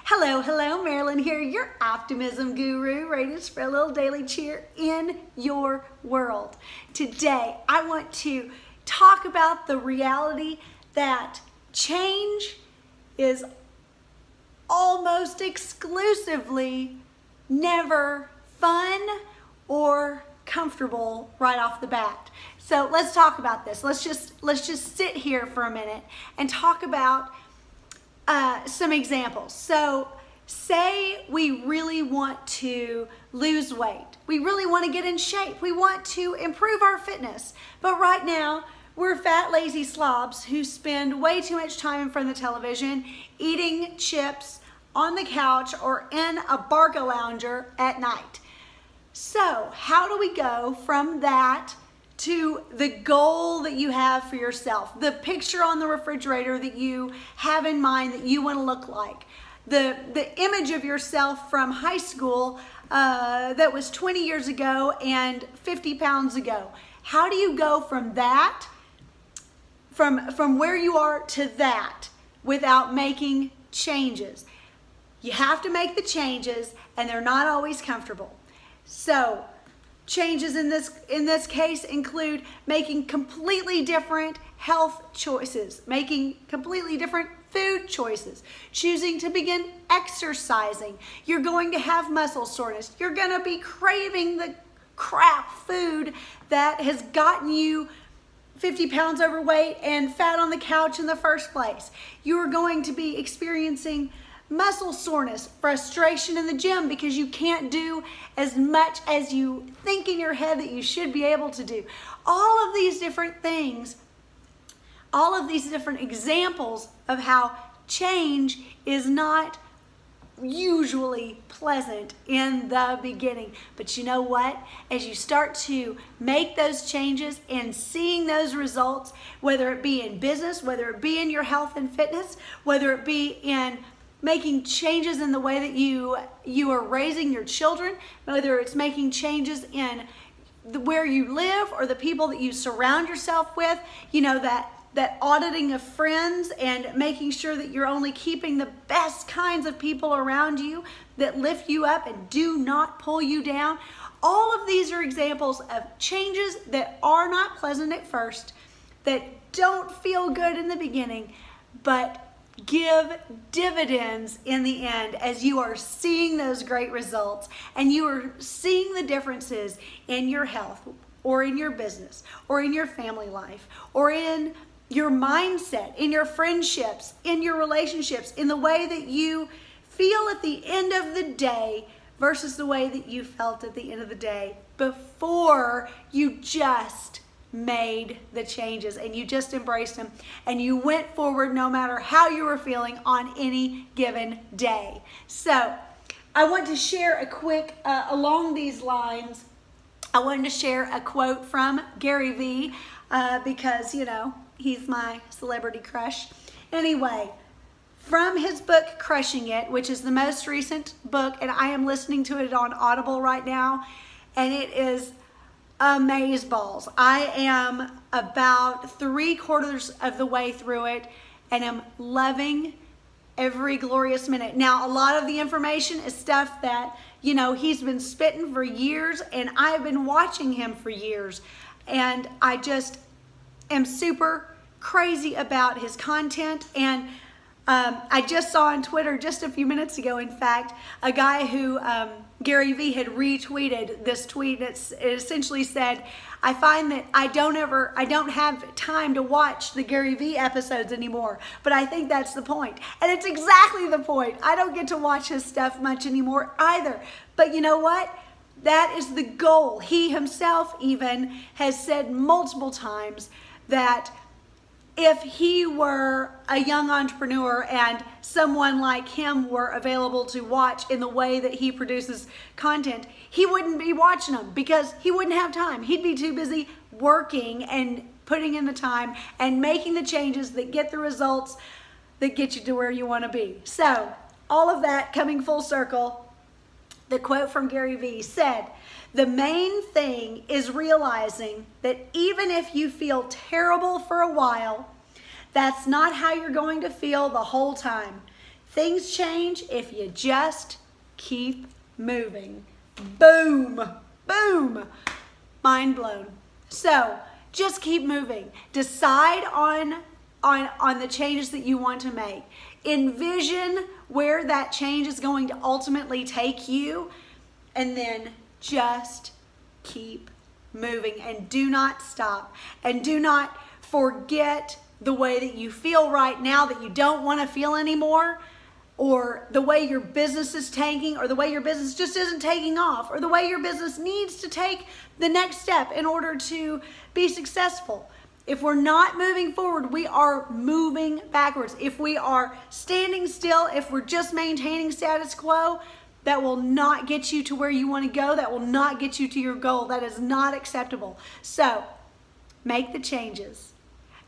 Hello, Marilyn here, your optimism guru, ready to spread a little daily cheer in your world. Today, I want to talk about the reality that change is almost exclusively never fun or comfortable right off the bat. So let's talk about this. Let's just sit here for a minute and talk about some examples. So say we really want to lose weight. We really want to get in shape. We want to improve our fitness. But right now, we're fat, lazy slobs who spend way too much time in front of the television, eating chips on the couch or in a Barca lounger at night. So how do we go from that to the goal that you have for yourself, the picture on the refrigerator that you have in mind that you want to look like, the image of yourself from high school that was 20 years ago and 50 pounds ago? How do you go from that, from where you are to that without making changes? You have to make the changes, and they're not always comfortable. So changes in this case include making completely different health choices, making completely different food choices, choosing to begin exercising. You're going to have muscle soreness. You're going to be craving the crap food that has gotten you 50 pounds overweight and fat on the couch in the first place. You're going to be experiencing muscle soreness, frustration in the gym because you can't do as much as you think in your head that you should be able to do. All of these different things, all of these different examples of how change is not usually pleasant in the beginning. But you know what? As you start to make those changes and seeing those results, whether it be in business, whether it be in your health and fitness, whether it be in making changes in the way that you are raising your children, whether it's making changes in where you live or the people that you surround yourself with, you know, that auditing of friends and making sure that you're only keeping the best kinds of people around you that lift you up and do not pull you down. All of these are examples of changes that are not pleasant at first, that don't feel good in the beginning, but give dividends in the end as you are seeing those great results and you are seeing the differences in your health or in your business or in your family life or in your mindset, in your friendships, in your relationships, in the way that you feel at the end of the day versus the way that you felt at the end of the day before you just made the changes and you just embraced them and you went forward no matter how you were feeling on any given day. So I want to share a quick, along these lines, I wanted to share a quote from Gary Vee because, you know, he's my celebrity crush. Anyway, from his book, Crushing It, which is the most recent book, and I am listening to it on Audible right now, and it is amazeballs. I am about 3/4 of the way through it and I'm loving every glorious minute. Now, a lot of the information is stuff that, you know, he's been spitting for years and I've been watching him for years. And I just am super crazy about his content. And I just saw on Twitter just a few minutes ago, in fact, a guy who Gary Vee had retweeted this tweet. It essentially said, I find that I don't have time to watch the Gary Vee episodes anymore, but I think that's the point. And it's exactly the point. I don't get to watch his stuff much anymore either. But you know what? That is the goal. He himself even has said multiple times that if he were a young entrepreneur and someone like him were available to watch in the way that he produces content, he wouldn't be watching them because he wouldn't have time. He'd be too busy working and putting in the time and making the changes that get the results that get you to where you want to be. So all of that coming full circle, the quote from Gary Vee said, "The main thing is realizing that even if you feel terrible for a while, that's not how you're going to feel the whole time. Things change if you just keep moving. Boom, boom, mind blown. So just keep moving. Decide on the changes that you want to make. Envision where that change is going to ultimately take you, and then just keep moving and do not stop. And do not forget the way that you feel right now that you don't want to feel anymore, or the way your business is tanking, or the way your business just isn't taking off, or the way your business needs to take the next step in order to be successful. If we're not moving forward, we are moving backwards. If we are standing still, if we're just maintaining status quo, that will not get you to where you want to go. That will not get you to your goal. That is not acceptable. So make the changes.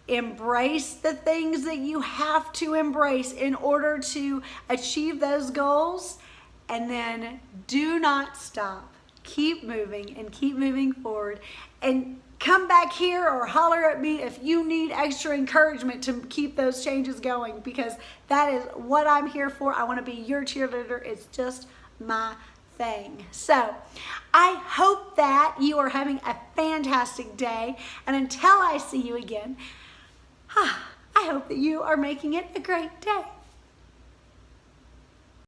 Embrace the things that you have to embrace in order to achieve those goals, and then do not stop. Keep moving and keep moving forward, and come back here or holler at me if you need extra encouragement to keep those changes going, because that is what I'm here for. I want to be your cheerleader. It's just my thing. So I hope that you are having a fantastic day, and until I see you again, I hope that you are making it a great day.